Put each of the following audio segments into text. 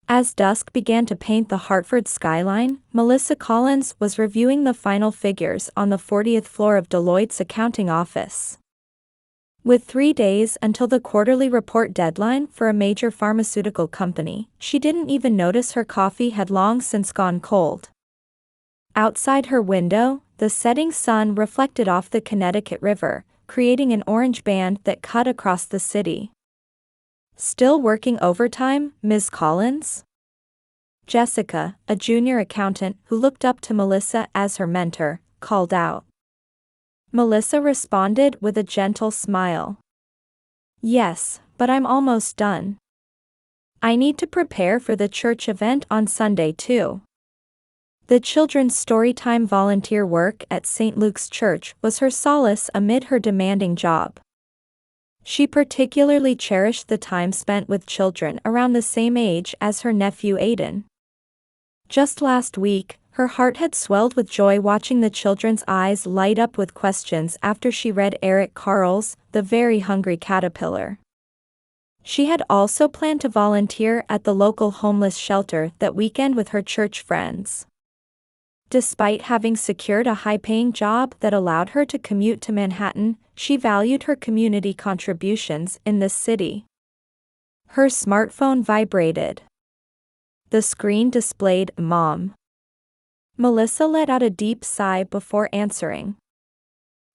As dusk began to paint the Hartford skyline, Melissa Collins was reviewing the final figures on the 40th floor of Deloitte's accounting office. With 3 days until the quarterly report deadline for a major pharmaceutical company, she didn't even notice her coffee had long since gone cold. Outside her window, the setting sun reflected off the Connecticut River, creating an orange band that cut across the city. "Still working overtime, Ms. Collins?" Jessica, a junior accountant who looked up to Melissa as her mentor, called out. Melissa responded with a gentle smile. "Yes, but I'm almost done. I need to prepare for the church event on Sunday too." The children's storytime volunteer work at St. Luke's Church was her solace amid her demanding job. She particularly cherished the time spent with children around the same age as her nephew Aiden. Just last week, her heart had swelled with joy watching the children's eyes light up with questions after she read Eric Carle's The Very Hungry Caterpillar. She had also planned to volunteer at the local homeless shelter that weekend with her church friends. Despite having secured a high-paying job that allowed her to commute to Manhattan, she valued her community contributions in this city. Her smartphone vibrated. The screen displayed "Mom." Melissa let out a deep sigh before answering.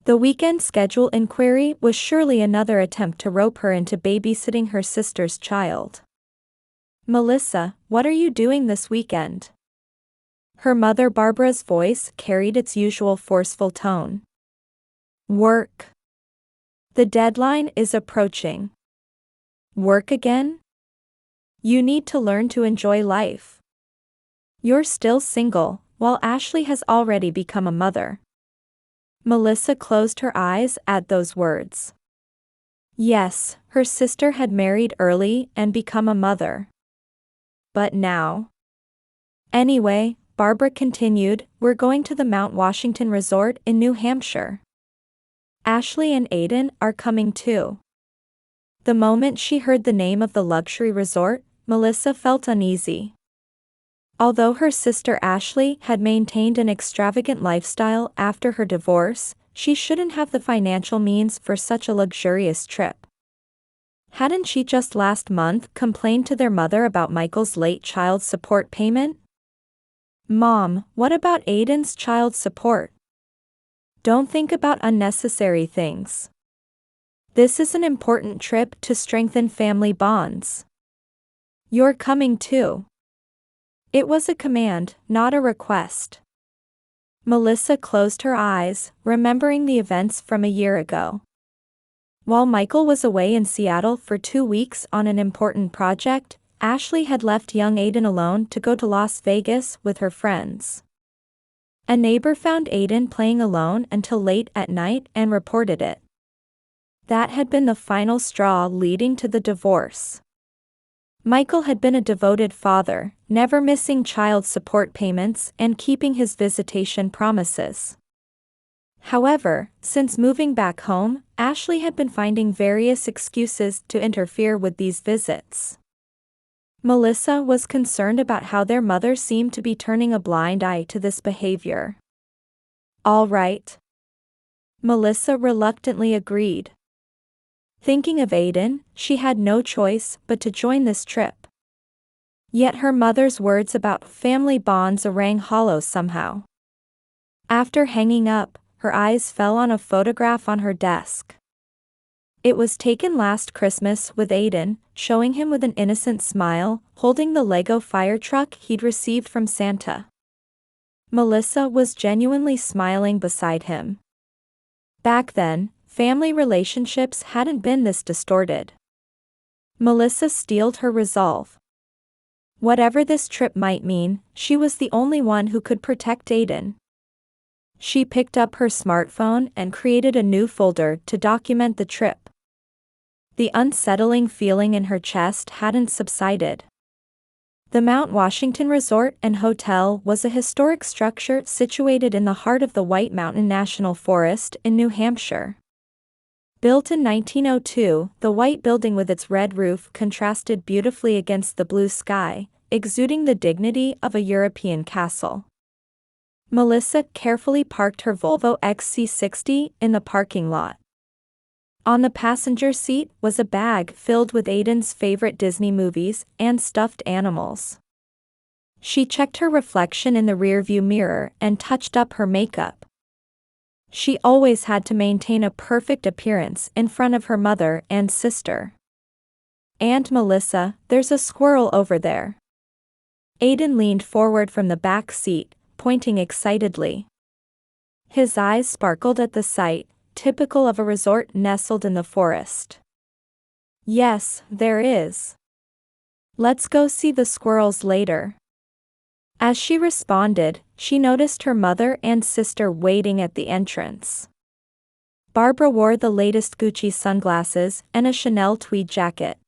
The weekend schedule inquiry was surely another attempt to rope her into babysitting her sister's child. "Melissa, what are you doing this weekend?" Her mother Barbara's voice carried its usual forceful tone. "Work. The deadline is approaching." "Work again? You need to learn to enjoy life. You're still single, while Ashley has already become a mother." Melissa closed her eyes at those words. Yes, her sister had married early and become a mother. But now? "Anyway," Barbara continued, "we're going to the Mount Washington Resort in New Hampshire. Ashley and Aiden are coming too." The moment she heard the name of the luxury resort, Melissa felt uneasy. Although her sister Ashley had maintained an extravagant lifestyle after her divorce, she shouldn't have the financial means for such a luxurious trip. Hadn't she just last month complained to their mother about Michael's late child support payment? "Mom, what about Aiden's child support? Don't think about unnecessary things. This is an important trip to strengthen family bonds. You're coming too." It was a command, not a request. Melissa closed her eyes, remembering the events from a year ago. While Michael was away in Seattle for 2 weeks on an important project, Ashley had left young Aiden alone to go to Las Vegas with her friends. A neighbor found Aiden playing alone until late at night and reported it. That had been the final straw leading to the divorce. Michael had been a devoted father, never missing child support payments and keeping his visitation promises. However, since moving back home, Ashley had been finding various excuses to interfere with these visits. Melissa was concerned about how their mother seemed to be turning a blind eye to this behavior. "All right." Melissa reluctantly agreed. Thinking of Aiden, she had no choice but to join this trip. Yet her mother's words about family bonds rang hollow somehow. After hanging up, her eyes fell on a photograph on her desk. It was taken last Christmas with Aiden, showing him with an innocent smile, holding the Lego fire truck he'd received from Santa. Melissa was genuinely smiling beside him. Back then, family relationships hadn't been this distorted. Melissa steeled her resolve. Whatever this trip might mean, she was the only one who could protect Aiden. She picked up her smartphone and created a new folder to document the trip. The unsettling feeling in her chest hadn't subsided. The Mount Washington Resort and Hotel was a historic structure situated in the heart of the White Mountain National Forest in New Hampshire. Built in 1902, the white building with its red roof contrasted beautifully against the blue sky, exuding the dignity of a European castle. Melissa carefully parked her Volvo XC60 in the parking lot. On the passenger seat was a bag filled with Aiden's favorite Disney movies and stuffed animals. She checked her reflection in the rearview mirror and touched up her makeup. She always had to maintain a perfect appearance in front of her mother and sister. "Aunt Melissa, there's a squirrel over there." Aiden leaned forward from the back seat, pointing excitedly. His eyes sparkled at the sight, typical of a resort nestled in the forest. "Yes, there is. Let's go see the squirrels later." As she responded, she noticed her mother and sister waiting at the entrance. Barbara wore the latest Gucci sunglasses and a Chanel tweed jacket.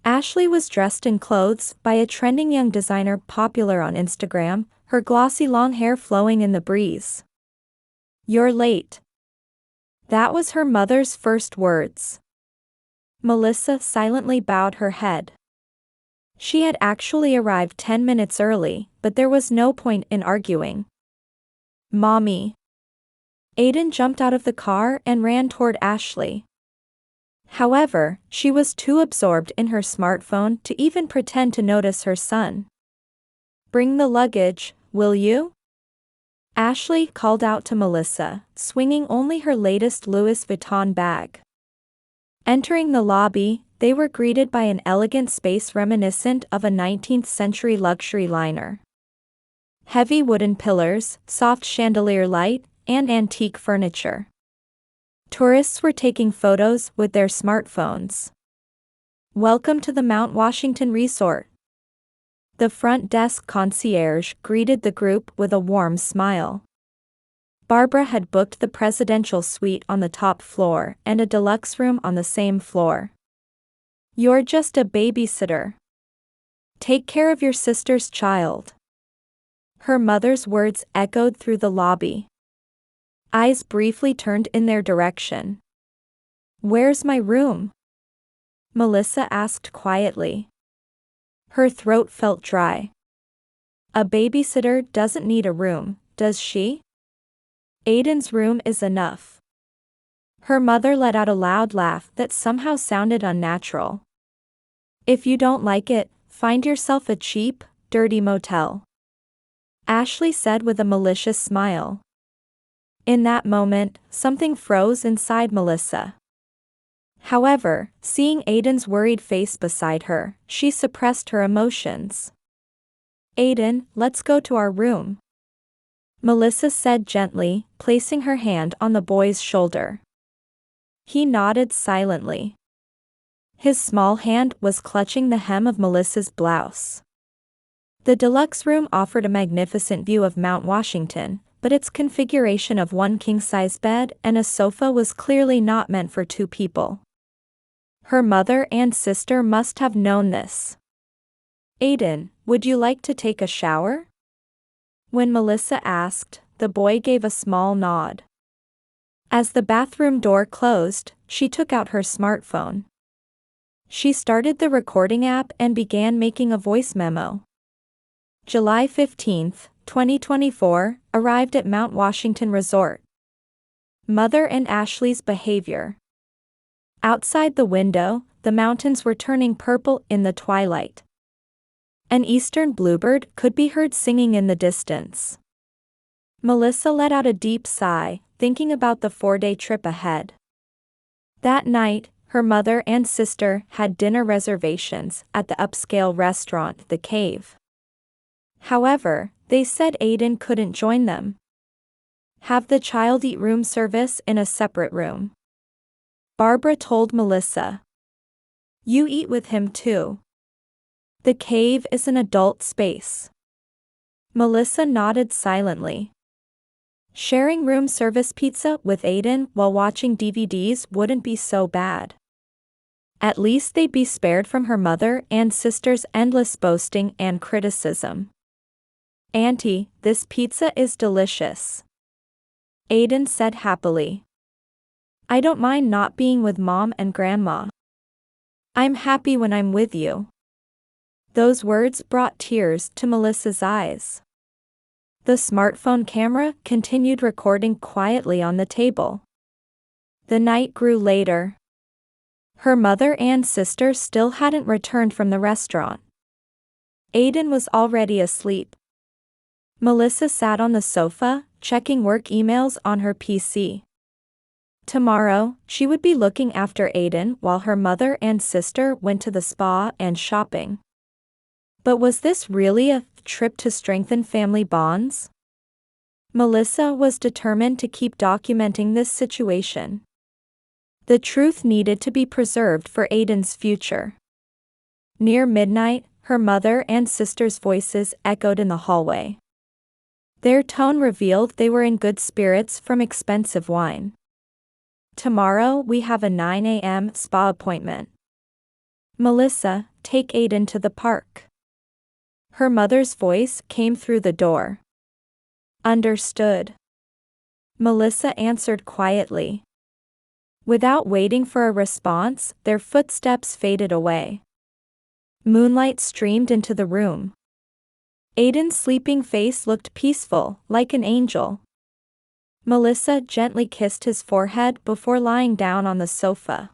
Ashley was dressed in clothes by a trending young designer popular on Instagram, her glossy long hair flowing in the breeze. "You're late." That was her mother's first words. Melissa silently bowed her head. She had actually arrived 10 minutes early, but there was no point in arguing. "Mommy." Aiden jumped out of the car and ran toward Ashley. However, she was too absorbed in her smartphone to even pretend to notice her son. "Bring the luggage, will you?" Ashley called out to Melissa, swinging only her latest Louis Vuitton bag. Entering the lobby, they were greeted by an elegant space reminiscent of a 19th-century luxury liner. Heavy wooden pillars, soft chandelier light, and antique furniture. Tourists were taking photos with their smartphones. "Welcome to the Mount Washington Resort." The front desk concierge greeted the group with a warm smile. Barbara had booked the presidential suite on the top floor and a deluxe room on the same floor. "You're just a babysitter. Take care of your sister's child." Her mother's words echoed through the lobby. Eyes briefly turned in their direction. "Where's my room?" Melissa asked quietly. Her throat felt dry. "A babysitter doesn't need a room, does she? Aiden's room is enough." Her mother let out a loud laugh that somehow sounded unnatural. "If you don't like it, find yourself a cheap, dirty motel," Ashley said with a malicious smile. In that moment, something froze inside Melissa. However, seeing Aiden's worried face beside her, she suppressed her emotions. "Aiden, let's go to our room," Melissa said gently, placing her hand on the boy's shoulder. He nodded silently. His small hand was clutching the hem of Melissa's blouse. The deluxe room offered a magnificent view of Mount Washington, but its configuration of one king-size bed and a sofa was clearly not meant for two people. Her mother and sister must have known this. "Aiden, would you like to take a shower?" When Melissa asked, the boy gave a small nod. As the bathroom door closed, she took out her smartphone. She started the recording app and began making a voice memo. July 15, 2024, arrived at Mount Washington Resort. Mother and Ashley's behavior. Outside the window, the mountains were turning purple in the twilight. An eastern bluebird could be heard singing in the distance. Melissa let out a deep sigh, thinking about the 4-day trip ahead. That night, her mother and sister had dinner reservations at the upscale restaurant The Cave. However, they said Aiden couldn't join them. "Have the child eat room service in a separate room," Barbara told Melissa. "You eat with him too. The Cave is an adult space." Melissa nodded silently. Sharing room service pizza with Aiden while watching DVDs wouldn't be so bad. At least they'd be spared from her mother and sister's endless boasting and criticism. "Auntie, this pizza is delicious," Aiden said happily. "I don't mind not being with Mom and Grandma. I'm happy when I'm with you." Those words brought tears to Melissa's eyes. The smartphone camera continued recording quietly on the table. The night grew later. Her mother and sister still hadn't returned from the restaurant. Aiden was already asleep. Melissa sat on the sofa, checking work emails on her PC. Tomorrow, she would be looking after Aiden while her mother and sister went to the spa and shopping. But was this really a trip to strengthen family bonds? Melissa was determined to keep documenting this situation. The truth needed to be preserved for Aiden's future. Near midnight, her mother and sister's voices echoed in the hallway. Their tone revealed they were in good spirits from expensive wine. Tomorrow we have a 9 a.m. spa appointment. Melissa, take Aiden to the park. Her mother's voice came through the door. Understood. Melissa answered quietly. Without waiting for a response, their footsteps faded away. Moonlight streamed into the room. Aiden's sleeping face looked peaceful, like an angel. Melissa gently kissed his forehead before lying down on the sofa.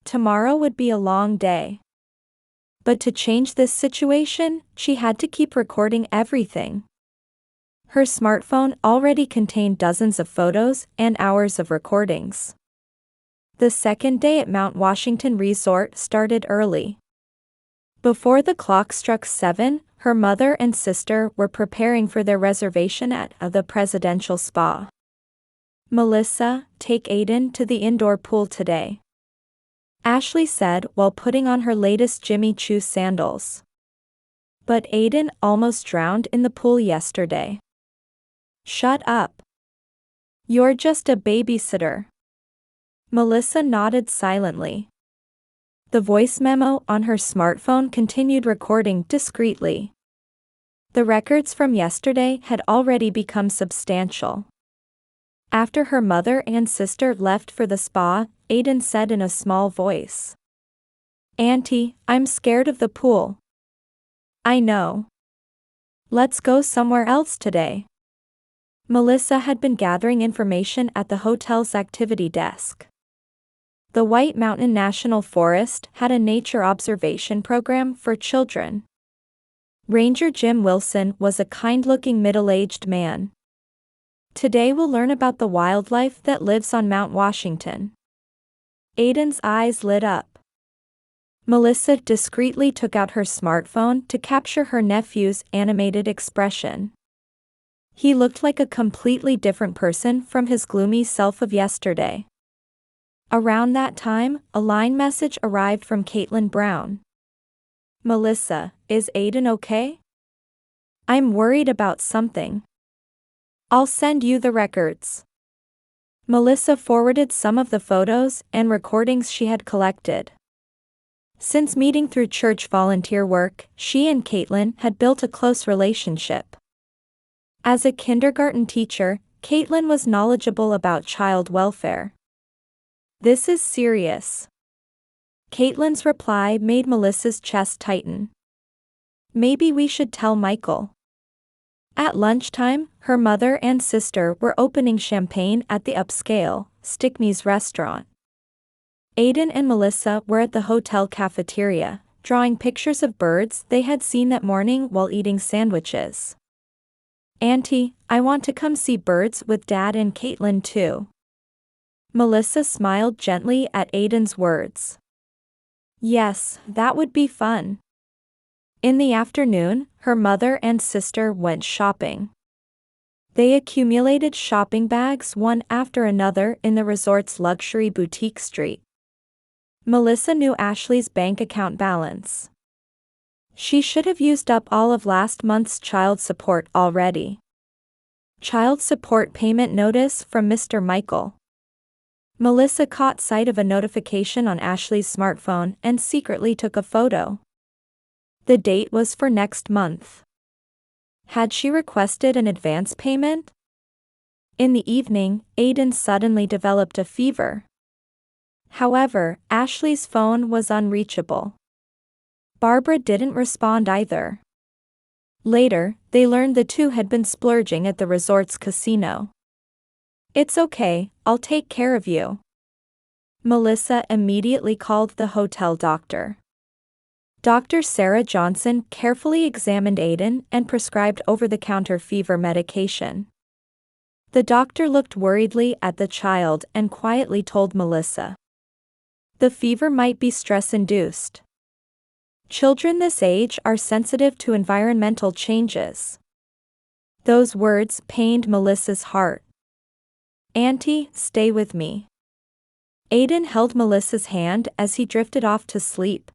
Tomorrow would be a long day. But to change this situation, she had to keep recording everything. Her smartphone already contained dozens of photos and hours of recordings. The second day at Mount Washington Resort started early. Before the clock struck 7, her mother and sister were preparing for their reservation at the presidential spa. Melissa, take Aiden to the indoor pool today, Ashley said while putting on her latest Jimmy Choo sandals. But Aiden almost drowned in the pool yesterday. Shut up. You're just a babysitter. Melissa nodded silently. The voice memo on her smartphone continued recording discreetly. The records from yesterday had already become substantial. After her mother and sister left for the spa, Aiden said in a small voice, "Auntie, I'm scared of the pool." "I know. Let's go somewhere else today." Melissa had been gathering information at the hotel's activity desk. The White Mountain National Forest had a nature observation program for children. Ranger Jim Wilson was a kind-looking middle-aged man. Today we'll learn about the wildlife that lives on Mount Washington. Aiden's eyes lit up. Melissa discreetly took out her smartphone to capture her nephew's animated expression. He looked like a completely different person from his gloomy self of yesterday. Around that time, a line message arrived from Caitlin Brown. "Melissa, is Aiden okay? I'm worried about something. I'll send you the records." Melissa forwarded some of the photos and recordings she had collected. Since meeting through church volunteer work, she and Caitlin had built a close relationship. As a kindergarten teacher, Caitlin was knowledgeable about child welfare. "This is serious." Caitlin's reply made Melissa's chest tighten. "Maybe we should tell Michael." At lunchtime, her mother and sister were opening champagne at the upscale Stickme's restaurant. Aiden and Melissa were at the hotel cafeteria, drawing pictures of birds they had seen that morning while eating sandwiches. "Auntie, I want to come see birds with Dad and Caitlin too." Melissa smiled gently at Aiden's words. "Yes, that would be fun." In the afternoon, her mother and sister went shopping. They accumulated shopping bags one after another in the resort's luxury boutique street. Melissa knew Ashley's bank account balance. She should have used up all of last month's child support already. Child support payment notice from Mr. Michael. Melissa caught sight of a notification on Ashley's smartphone and secretly took a photo. The date was for next month. Had she requested an advance payment? In the evening, Aiden suddenly developed a fever. However, Ashley's phone was unreachable. Barbara didn't respond either. Later, they learned the two had been splurging at the resort's casino. "It's okay, I'll take care of you." Melissa immediately called the hotel doctor. Dr. Sarah Johnson carefully examined Aiden and prescribed over-the-counter fever medication. The doctor looked worriedly at the child and quietly told Melissa, "The fever might be stress-induced. Children this age are sensitive to environmental changes." Those words pained Melissa's heart. "Auntie, stay with me." Aiden held Melissa's hand as he drifted off to sleep.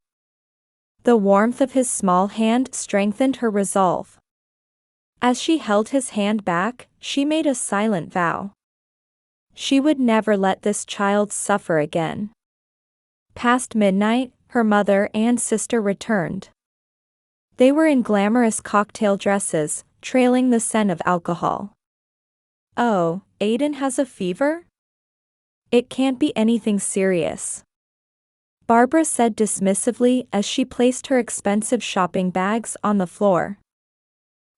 The warmth of his small hand strengthened her resolve. As she held his hand back, she made a silent vow. She would never let this child suffer again. Past midnight, her mother and sister returned. They were in glamorous cocktail dresses, trailing the scent of alcohol. "Oh, Aiden has a fever? It can't be anything serious," Barbara said dismissively as she placed her expensive shopping bags on the floor.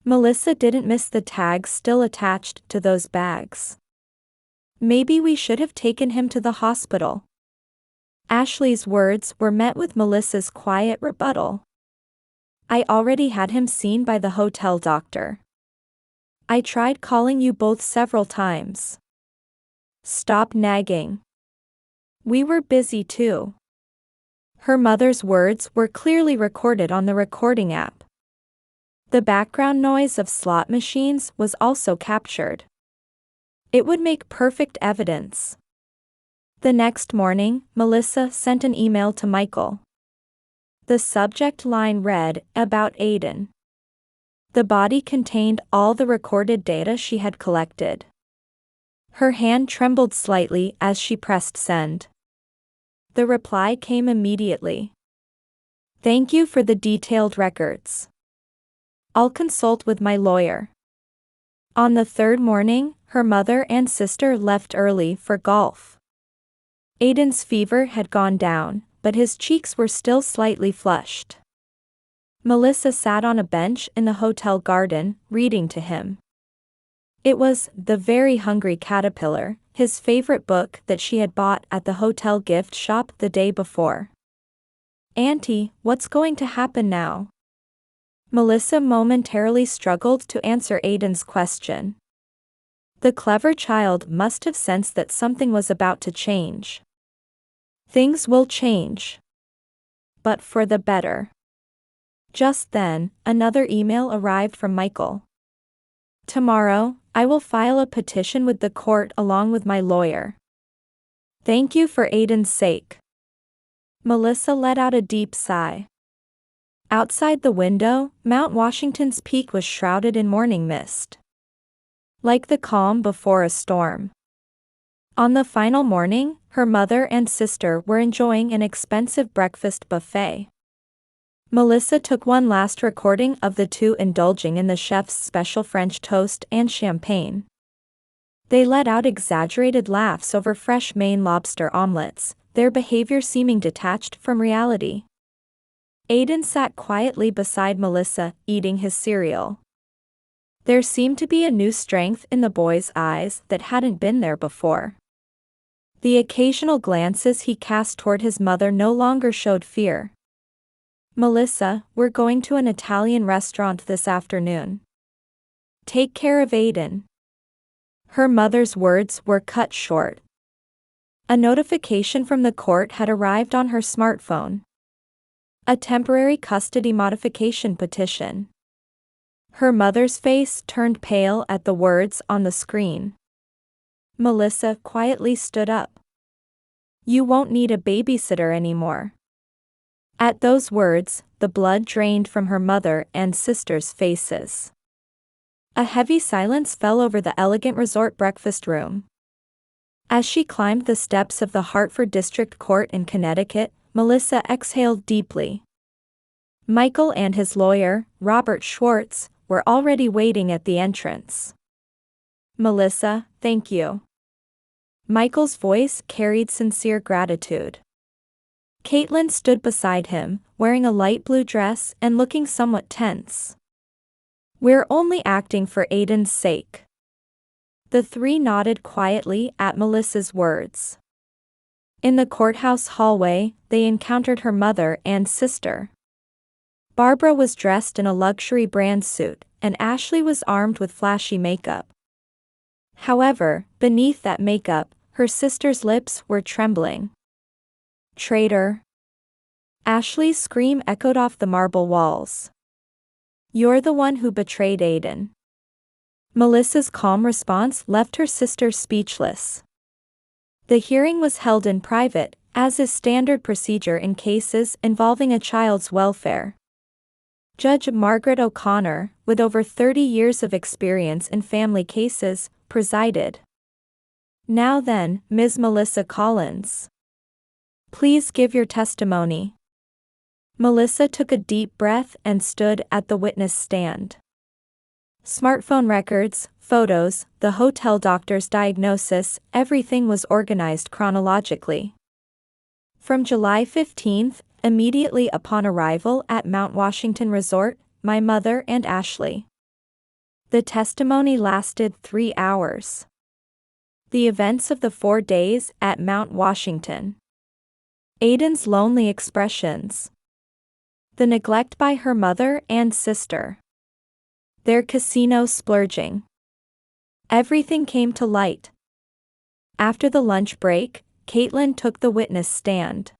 Melissa didn't miss the tags still attached to those bags. "Maybe we should have taken him to the hospital." Ashley's words were met with Melissa's quiet rebuttal. "I already had him seen by the hotel doctor. I tried calling you both several times." "Stop nagging. We were busy too." Her mother's words were clearly recorded on the recording app. The background noise of slot machines was also captured. It would make perfect evidence. The next morning, Melissa sent an email to Michael. The subject line read, "About Aiden." The body contained all the recorded data she had collected. Her hand trembled slightly as she pressed send. The reply came immediately. "Thank you for the detailed records. I'll consult with my lawyer." On the third morning, her mother and sister left early for golf. Aiden's fever had gone down, but his cheeks were still slightly flushed. Melissa sat on a bench in the hotel garden, reading to him. It was The Very Hungry Caterpillar, his favorite book that she had bought at the hotel gift shop the day before. "Auntie, what's going to happen now?" Melissa momentarily struggled to answer Aiden's question. The clever child must have sensed that something was about to change. "Things will change. But for the better." Just then, another email arrived from Michael. "Tomorrow, I will file a petition with the court along with my lawyer. Thank you for Aiden's sake." Melissa let out a deep sigh. Outside the window, Mount Washington's peak was shrouded in morning mist. Like the calm before a storm. On the final morning, her mother and sister were enjoying an expensive breakfast buffet. Melissa took one last recording of the two indulging in the chef's special French toast and champagne. They let out exaggerated laughs over fresh Maine lobster omelets, their behavior seeming detached from reality. Aiden sat quietly beside Melissa, eating his cereal. There seemed to be a new strength in the boy's eyes that hadn't been there before. The occasional glances he cast toward his mother no longer showed fear. "Melissa, we're going to an Italian restaurant this afternoon. Take care of Aiden." Her mother's words were cut short. A notification from the court had arrived on her smartphone. A temporary custody modification petition. Her mother's face turned pale at the words on the screen. Melissa quietly stood up. "You won't need a babysitter anymore." At those words, the blood drained from her mother and sister's faces. A heavy silence fell over the elegant resort breakfast room. As she climbed the steps of the Hartford District Court in Connecticut, Melissa exhaled deeply. Michael and his lawyer, Robert Schwartz, were already waiting at the entrance. "Melissa, thank you." Michael's voice carried sincere gratitude. Caitlin stood beside him, wearing a light blue dress and looking somewhat tense. "We're only acting for Aiden's sake." The three nodded quietly at Melissa's words. In the courthouse hallway, they encountered her mother and sister. Barbara was dressed in a luxury brand suit, and Ashley was armed with flashy makeup. However, beneath that makeup, her sister's lips were trembling. "Traitor!" Ashley's scream echoed off the marble walls. "You're the one who betrayed Aiden." Melissa's calm response left her sister speechless. The hearing was held in private, as is standard procedure in cases involving a child's welfare. Judge Margaret O'Connor, with over 30 years of experience in family cases, presided. "Now then, Ms. Melissa Collins. Please give your testimony." Melissa took a deep breath and stood at the witness stand. Smartphone records, photos, the hotel doctor's diagnosis, everything was organized chronologically. From July 15th, immediately upon arrival at Mount Washington Resort, my mother and Ashley. The testimony lasted 3 hours. The events of the 4 days at Mount Washington. Aiden's lonely expressions. The neglect by her mother and sister. Their casino splurging. Everything came to light. After the lunch break, Caitlin took the witness stand.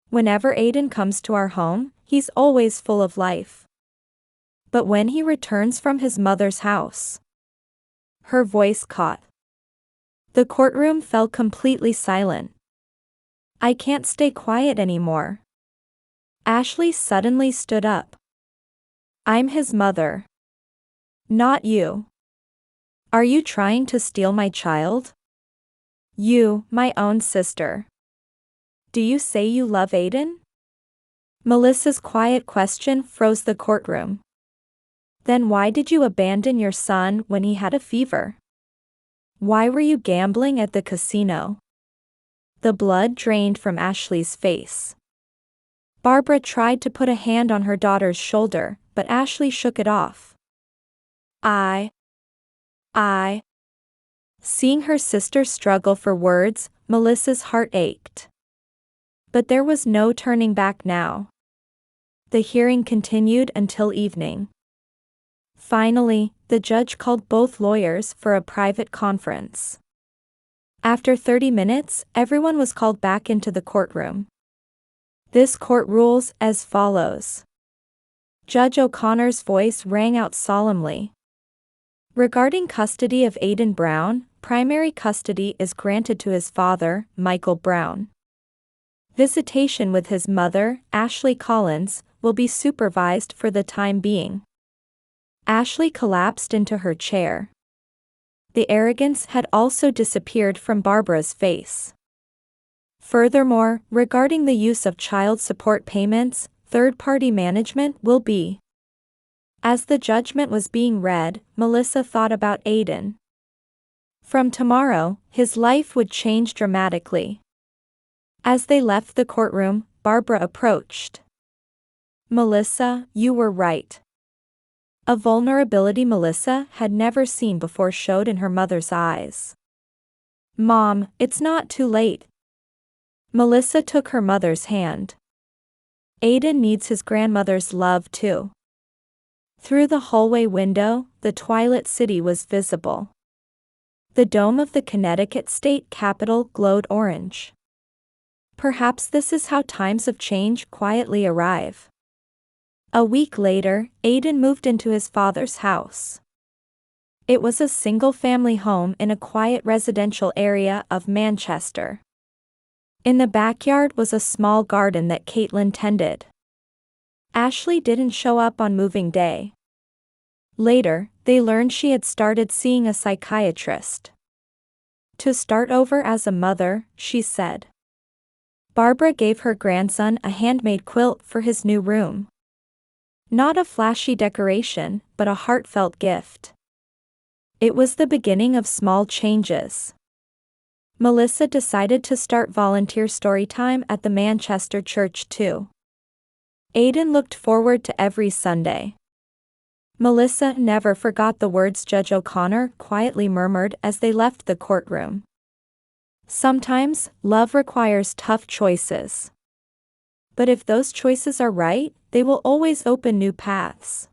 "Whenever Aiden comes to our home, he's always full of life. But when he returns from his mother's house..." Her voice caught. The courtroom fell completely silent. "I can't stay quiet anymore." Ashley suddenly stood up. "I'm his mother. Not you. Are you trying to steal my child? You, my own sister. Do you say you love Aiden?" Melissa's quiet question froze the courtroom. "Then why did you abandon your son when he had a fever? Why were you gambling at the casino?" The blood drained from Ashley's face. Barbara tried to put a hand on her daughter's shoulder, but Ashley shook it off. I. Seeing her sister struggle for words, Melissa's heart ached. But there was no turning back now. The hearing continued until evening. Finally, the judge called both lawyers for a private conference. After 30 minutes, everyone was called back into the courtroom. This court rules as follows. Judge O'Connor's voice rang out solemnly. Regarding custody of Aiden Brown, primary custody is granted to his father, Michael Brown. Visitation with his mother, Ashley Collins, will be supervised for the time being. Ashley collapsed into her chair. The arrogance had also disappeared from Barbara's face. Furthermore, regarding the use of child support payments, third-party management will be. As the judgment was being read, Melissa thought about Aiden. From tomorrow, his life would change dramatically. As they left the courtroom, Barbara approached. "Melissa, you were right." A vulnerability Melissa had never seen before showed in her mother's eyes. "Mom, it's not too late." Melissa took her mother's hand. "Aiden needs his grandmother's love too." Through the hallway window, the Twilight City was visible. The dome of the Connecticut State Capitol glowed orange. Perhaps this is how times of change quietly arrive. A week later, Aiden moved into his father's house. It was a single-family home in a quiet residential area of Manchester. In the backyard was a small garden that Caitlin tended. Ashley didn't show up on moving day. Later, they learned she had started seeing a psychiatrist. To start over as a mother, she said. Barbara gave her grandson a handmade quilt for his new room. Not a flashy decoration, but a heartfelt gift. It was the beginning of small changes. Melissa decided to start volunteer story time at the Manchester church too. Aiden looked forward to every Sunday. Melissa never forgot the words Judge O'Connor quietly murmured as they left the courtroom. Sometimes, love requires tough choices. But if those choices are right, they will always open new paths.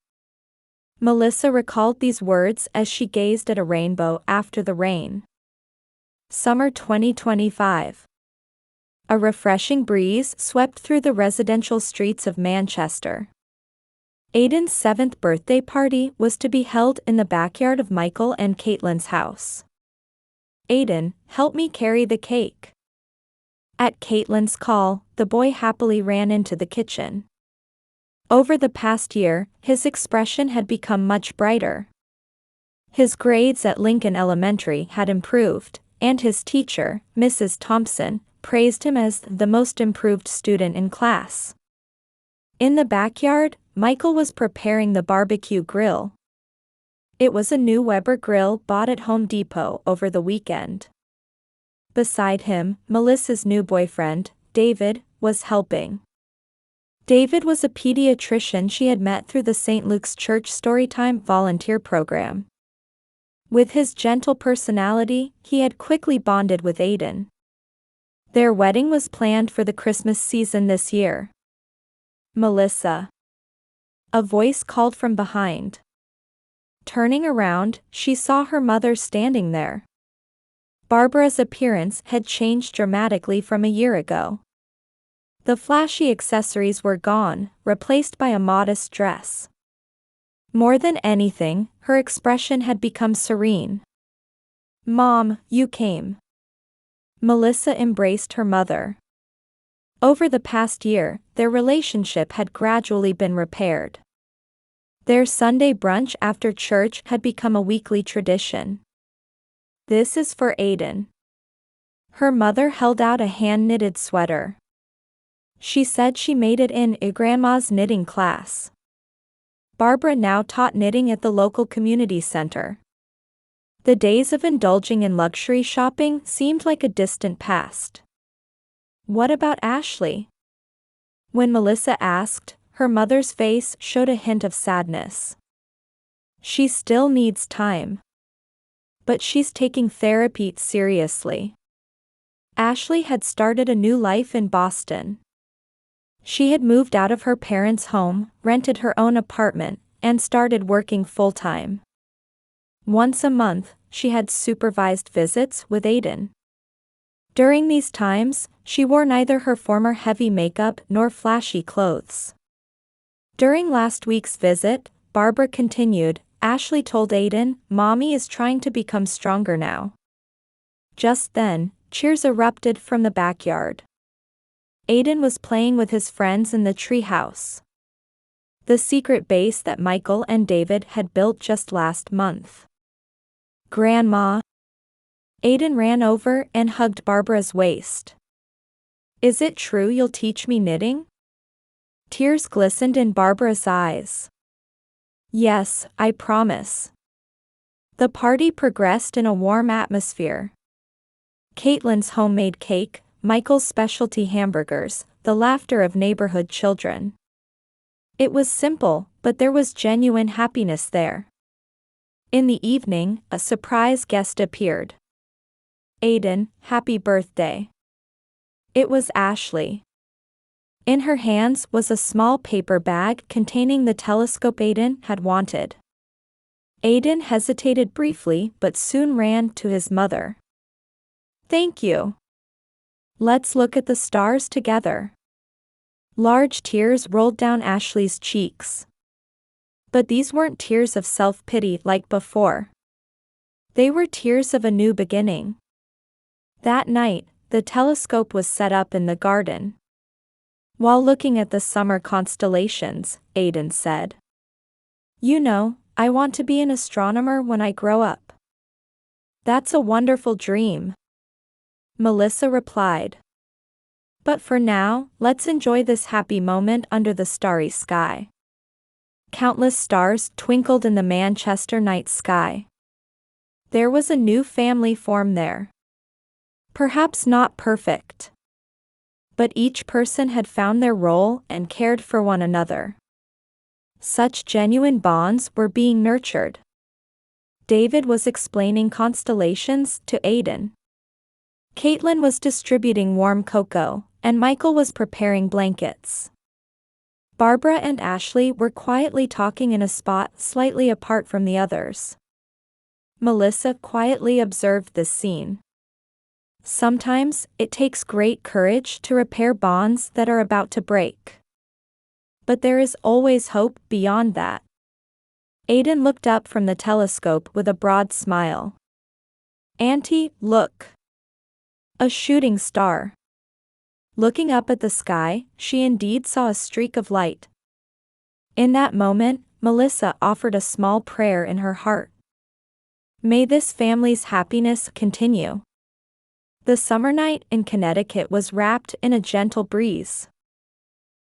Melissa recalled these words as she gazed at a rainbow after the rain. Summer 2025. A refreshing breeze swept through the residential streets of Manchester. Aiden's 7th birthday party was to be held in the backyard of Michael and Caitlin's house. Aiden, help me carry the cake. At Caitlin's call, the boy happily ran into the kitchen. Over the past year, his expression had become much brighter. His grades at Lincoln Elementary had improved, and his teacher, Mrs. Thompson, praised him as the most improved student in class. In the backyard, Michael was preparing the barbecue grill. It was a new Weber grill bought at Home Depot over the weekend. Beside him, Melissa's new boyfriend, David, was helping. David was a pediatrician she had met through the St. Luke's Church Storytime volunteer program. With his gentle personality, he had quickly bonded with Aiden. Their wedding was planned for the Christmas season this year. Melissa. A voice called from behind. Turning around, she saw her mother standing there. Barbara's appearance had changed dramatically from a year ago. The flashy accessories were gone, replaced by a modest dress. More than anything, her expression had become serene. "Mom, you came." Melissa embraced her mother. Over the past year, their relationship had gradually been repaired. Their Sunday brunch after church had become a weekly tradition. "This is for Aiden." Her mother held out a hand-knitted sweater. She said she made it in a grandma's knitting class. Barbara now taught knitting at the local community center. The days of indulging in luxury shopping seemed like a distant past. "What about Ashley?" When Melissa asked, her mother's face showed a hint of sadness. "She still needs time. But she's taking therapy seriously." Ashley had started a new life in Boston. She had moved out of her parents' home, rented her own apartment, and started working full-time. Once a month, she had supervised visits with Aiden. During these times, she wore neither her former heavy makeup nor flashy clothes. During last week's visit, Barbara continued, "Ashley told Aiden, Mommy is trying to become stronger now." Just then, cheers erupted from the backyard. Aiden was playing with his friends in the treehouse, the secret base that Michael and David had built just last month. "Grandma." Aiden ran over and hugged Barbara's waist. "Is it true you'll teach me knitting?" Tears glistened in Barbara's eyes. "Yes, I promise." The party progressed in a warm atmosphere. Caitlin's homemade cake, Michael's specialty hamburgers, the laughter of neighborhood children. It was simple, but there was genuine happiness there. In the evening, a surprise guest appeared. "Aiden, happy birthday." It was Ashley. In her hands was a small paper bag containing the telescope Aiden had wanted. Aiden hesitated briefly but soon ran to his mother. "Thank you. Let's look at the stars together." Large tears rolled down Ashley's cheeks. But these weren't tears of self-pity like before. They were tears of a new beginning. That night, the telescope was set up in the garden. While looking at the summer constellations, Aiden said, "You know, I want to be an astronomer when I grow up." "That's a wonderful dream," Melissa replied. "But for now, let's enjoy this happy moment under the starry sky." Countless stars twinkled in the Manchester night sky. There was a new family formed there. Perhaps not perfect. But each person had found their role and cared for one another. Such genuine bonds were being nurtured. David was explaining constellations to Aiden. Caitlin was distributing warm cocoa, and Michael was preparing blankets. Barbara and Ashley were quietly talking in a spot slightly apart from the others. Melissa quietly observed this scene. Sometimes, it takes great courage to repair bonds that are about to break. But there is always hope beyond that. Aiden looked up from the telescope with a broad smile. "Auntie, look. A shooting star." Looking up at the sky, she indeed saw a streak of light. In that moment, Melissa offered a small prayer in her heart. May this family's happiness continue. The summer night in Connecticut was wrapped in a gentle breeze.